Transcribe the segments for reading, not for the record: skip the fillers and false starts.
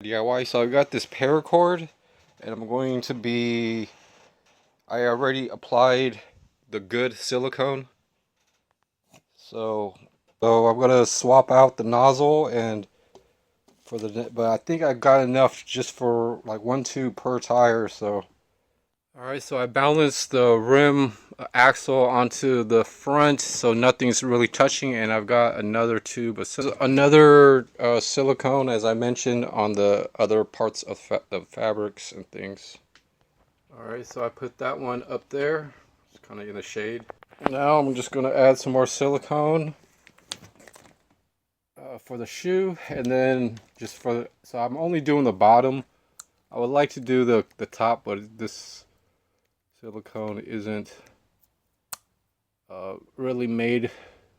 DIY. So I got this paracord, and I'm going to be. I already applied the good silicone, so I'm gonna swap out the nozzle and but I think I got enough just for like 1 tube per tire. So all right, so I balanced the rim axle onto the front so nothing's really touching, and I've got another tube of another silicone, as I mentioned, on the other parts of the fabrics and things. All right, so I put that one up there. It's kind of in the shade. Now I'm just going to add some more silicone for the shoe, and then just so I'm only doing the bottom. I would like to do the top, but this silicone isn't really made,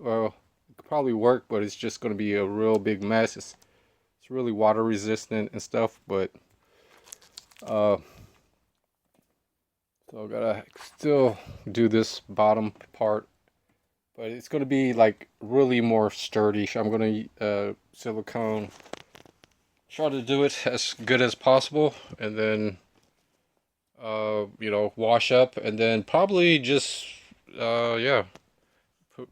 or it could probably work, but it's just going to be a real big mess. It's really water resistant and stuff, but so I gotta still do this bottom part, but it's going to be like really more sturdy. So I'm going to silicone, try to do it as good as possible, and then wash up, and then probably just yeah,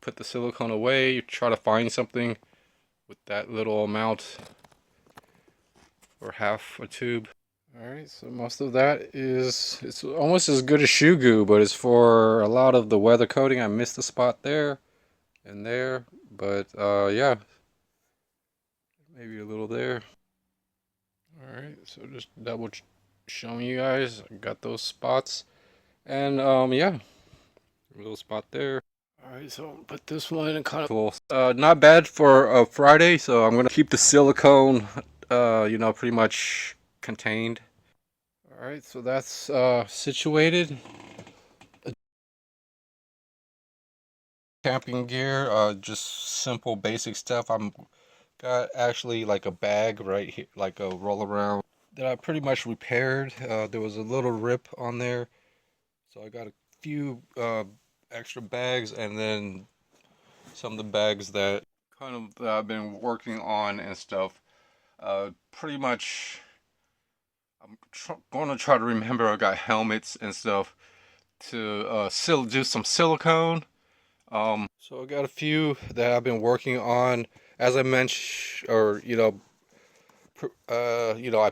put the silicone away, try to find something with that little amount, or half a tube. Alright, so most of that it's almost as good as shoe goo, but it's for a lot of the weather coating. I missed a spot there and there, but yeah, maybe a little there. Alright, so just double showing you guys, I got those spots, and yeah, a little spot there. Alright, so put this one in kind of cool. Not bad for a Friday, so I'm gonna keep the silicone pretty much contained. Alright, so that's situated. Camping gear, just simple basic stuff. I'm got actually like a bag right here, like a roll around that I pretty much repaired. There was a little rip on there, so I got a few extra bags, and then some of the bags that that I've been working on and stuff. Pretty much, I'm going to try to remember. I got helmets and stuff to do some silicone. So I got a few that I've been working on. As I mentioned, or I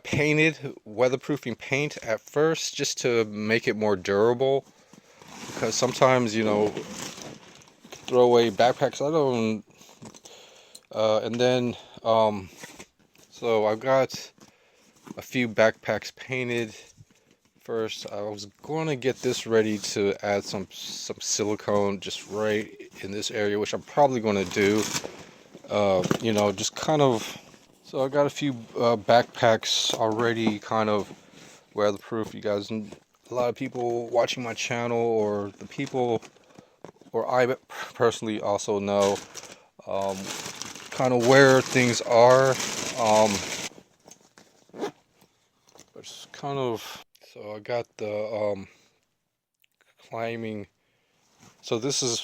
painted weatherproofing paint at first just to make it more durable, because sometimes throw away backpacks. I don't. And then so I've got a few backpacks painted. First, I was going to get this ready to add some silicone just right in this area, which I'm probably going to do. Just kind of. So I got a few backpacks already, kind of weatherproof. You guys, a lot of people watching my channel, or the people, or I personally also know kind of where things are. It's kind of. So I got the climbing. So this is,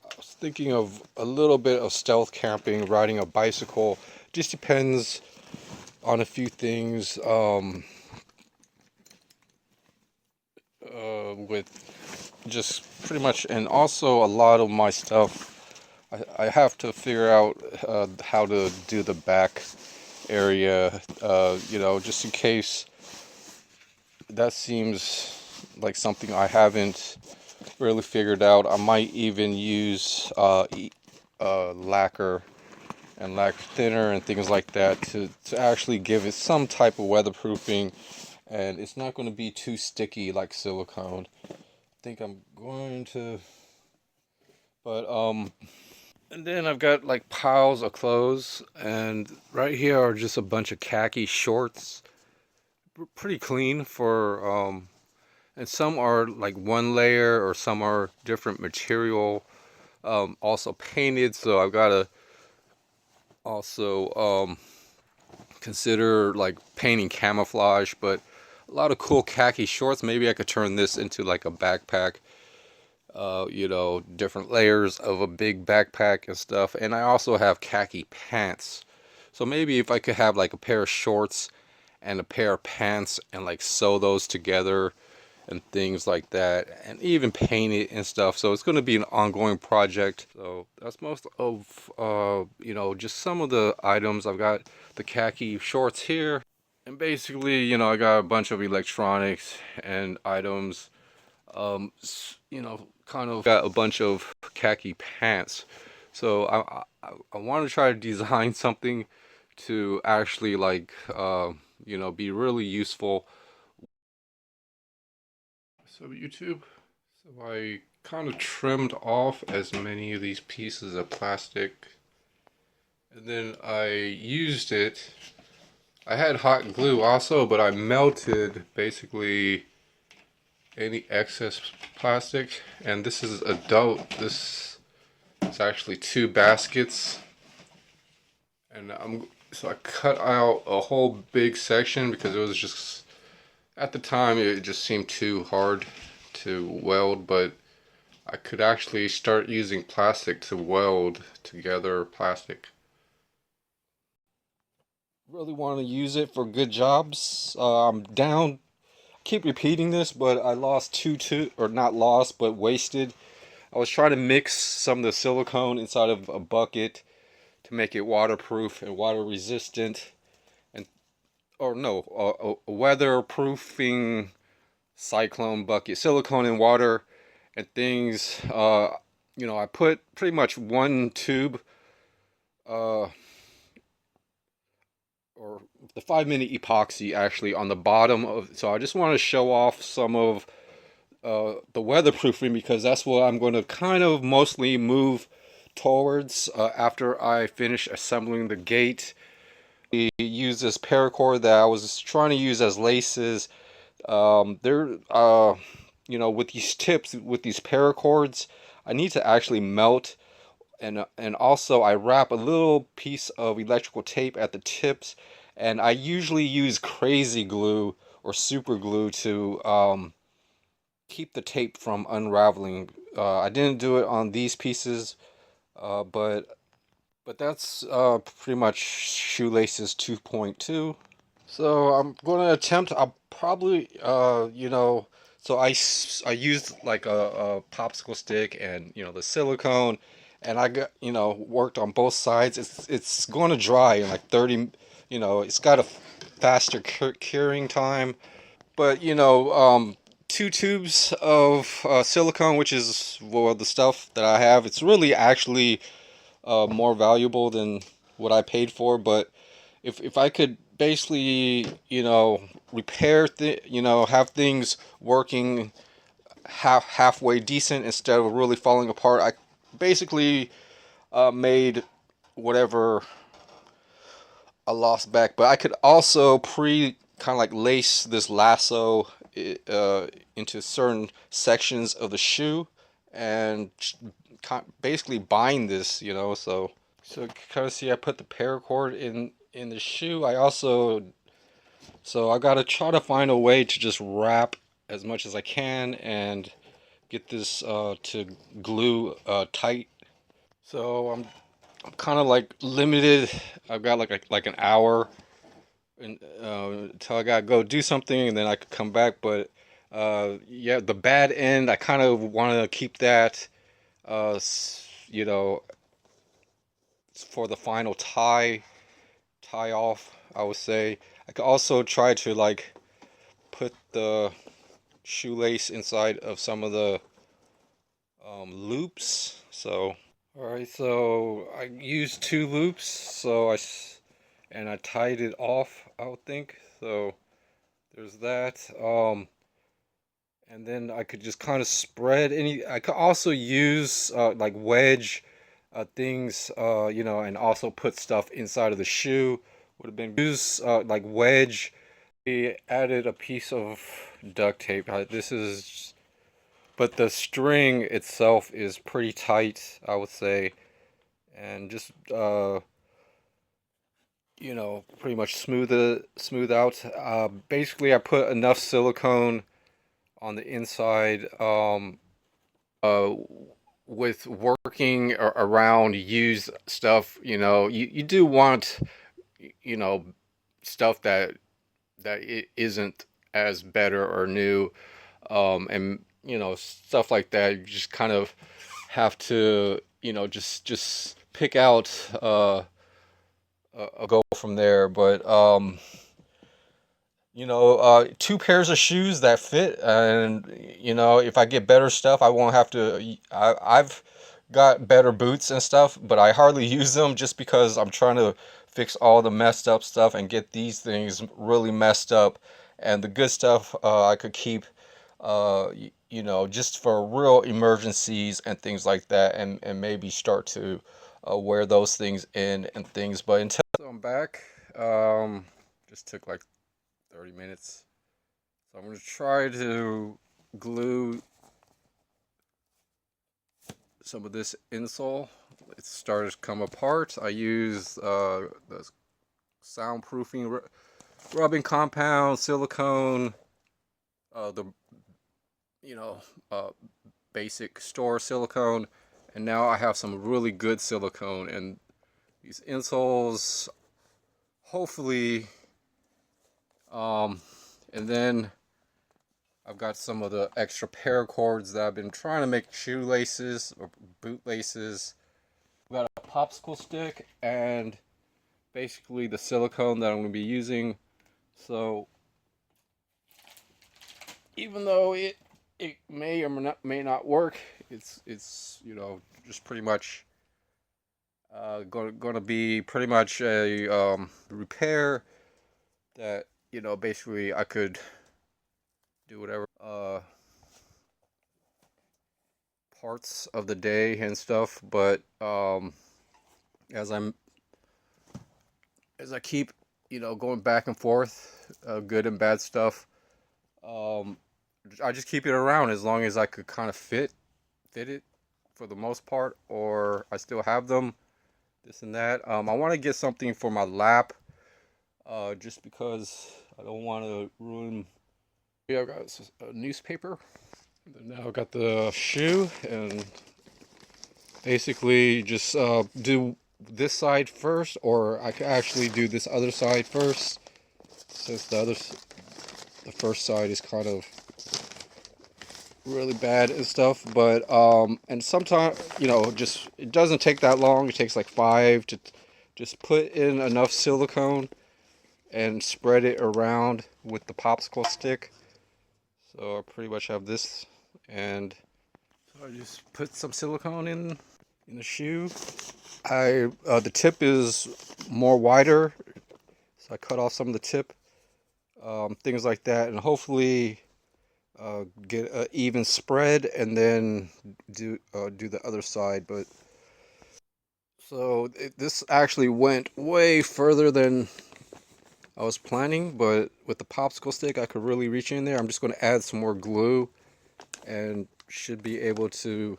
I was thinking of a little bit of stealth camping, riding a bicycle. Just depends on a few things. With just pretty much, and also a lot of my stuff, I have to figure out how to do the back area. Just in case. That seems like something I haven't really figured out. I might even use lacquer and lacquer thinner and things like that to actually give it some type of weatherproofing, and it's not going to be too sticky like silicone. I think I'm going to, but and then I've got like piles of clothes, and right here are just a bunch of khaki shorts. Pretty clean for and some are like one layer, or some are different material, also painted. So I've got to also consider like painting camouflage, but a lot of cool khaki shorts. Maybe I could turn this into like a backpack, different layers of a big backpack and stuff. And I also have khaki pants, so maybe if I could have like a pair of shorts and a pair of pants and like sew those together and things like that, and even paint it and stuff. So it's going to be an ongoing project. So that's most of just some of the items. I've got the khaki shorts here, and basically I got a bunch of electronics and items. Kind of got a bunch of khaki pants. So I want to try to design something to actually like be really useful. So YouTube, so I kind of trimmed off as many of these pieces of plastic, and then I used it. I had hot glue also, but I melted basically any excess plastic, and this is adult. This is actually two baskets, and so I cut out a whole big section because it was just at the time it just seemed too hard to weld, but I could actually start using plastic to weld together plastic. Really want to use it for good jobs. I'm down. Keep repeating this, but I lost or not lost, but wasted. I was trying to mix some of the silicone inside of a bucket to make it waterproof and water resistant, and or no, a weatherproofing cyclone bucket, silicone and water and things. I put pretty much one tube, uh, or the 5 minute epoxy actually on the bottom of. So I just want to show off some of the weatherproofing because that's what I'm going to kind of mostly move towards after I finish assembling the gate. We use this paracord that I was trying to use as laces. They're with these tips, with these paracords, I need to actually melt, and also I wrap a little piece of electrical tape at the tips, and I usually use crazy glue or super glue to keep the tape from unraveling. I didn't do it on these pieces, but that's pretty much shoelaces 2.2. So I'm going to attempt. I'll probably, so I used like a popsicle stick and the silicone, and I got worked on both sides. It's going to dry in like 30. It's got a faster curing time, but two tubes of silicone, which is well the stuff that I have. It's really actually more valuable than what I paid for, but if I could basically, repair have things working halfway decent instead of really falling apart, I basically made whatever I lost back. But I could also kind of like lace this lasso uh, into certain sections of the shoe and basically bind this, So kind of see, I put the paracord in the shoe. So I gotta try to find a way to just wrap as much as I can and get this to glue tight. So I'm kind of like limited. I've got like an hour until I gotta go do something, and then I could come back. But yeah, the bad end, I kind of want to keep that, you know, for the final tie off, I would say. I could also try to like put the shoelace inside of some of the loops. So, all right, so I used two loops, and I tied it off, I would think. So there's that. And then I could just kind of spread any. I could also use like wedge things, and also put stuff inside of the shoe. Would have been use like wedge. We added a piece of duct tape. This is, but the string itself is pretty tight, I would say, and just pretty much smooth out. Basically, I put enough silicone on the inside. Uh, with working around used stuff, you do want, you know, stuff that that it isn't as better or new, and stuff like that. You just kind of have to just pick out a go from there. But two pairs of shoes that fit, and if I get better stuff, I won't have to. I've got better boots and stuff, but I hardly use them just because I'm trying to fix all the messed up stuff and get these things really messed up, and the good stuff I could keep, just for real emergencies and things like that, and maybe start to wear those things in and things. But until I'm back, just took like 30 minutes. So I'm going to try to glue some of this insole. It's started to come apart. I use the soundproofing rubbing compound, silicone, the you know uh, basic store silicone, and now I have some really good silicone, and these insoles hopefully, and then I've got some of the extra paracords that I've been trying to make shoelaces or bootlaces. I've got a popsicle stick and basically the silicone that I'm going to be using. So even though it may or may not work, it's just pretty much going to be pretty much a repair that basically I could do whatever parts of the day and stuff. But as I'm as I keep going back and forth, good and bad stuff, I just keep it around as long as I could kind of fit it for the most part, or I still have them, this and that. I want to get something for my lap, just because I don't want to ruin. Yeah, I've got a newspaper. And now I've got the shoe, and basically just do this side first, or I could actually do this other side first, since the first side is kind of really bad and stuff. But and sometimes just it doesn't take that long. It takes like 5 to just put in enough silicone and spread it around with the popsicle stick. So I pretty much have this, and so I just put some silicone in the shoe. The tip is more wider, so I cut off some of the tip, things like that, and hopefully get an even spread, and then do the other side. But so this actually went way further than I was planning, but with the popsicle stick I could really reach in there. I'm just going to add some more glue and should be able to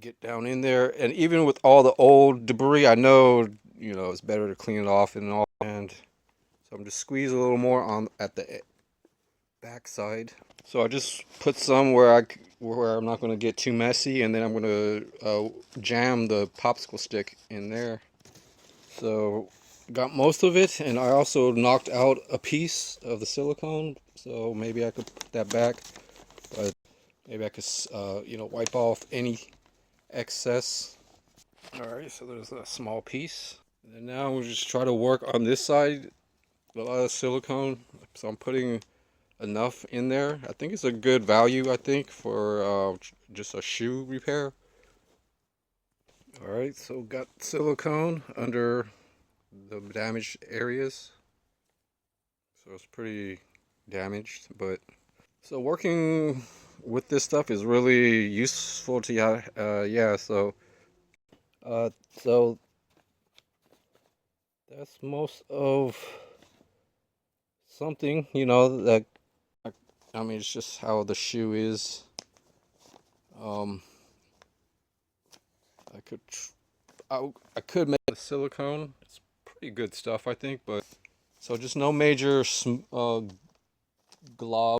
get down in there. And even with all the old debris, I know it's better to clean it off and all. And so I'm just squeezing a little more on at the back side. So I just put some where I'm not going to get too messy, and then I'm going to jam the popsicle stick in there. So got most of it, and I also knocked out a piece of the silicone, so maybe I could put that back, but maybe I could wipe off any excess. Alright, so there's a small piece, and then now we'll just try to work on this side. A lot of silicone, so I'm putting enough in there. I think it's a good value, I think, for just a shoe repair. Alright, so got silicone under the damaged areas, so it's pretty damaged. But so working with this stuff is really useful to yeah. So so that's most of something, that I mean, it's just how the shoe is. I could make the silicone. It's pretty good stuff, I think. But so just no major glob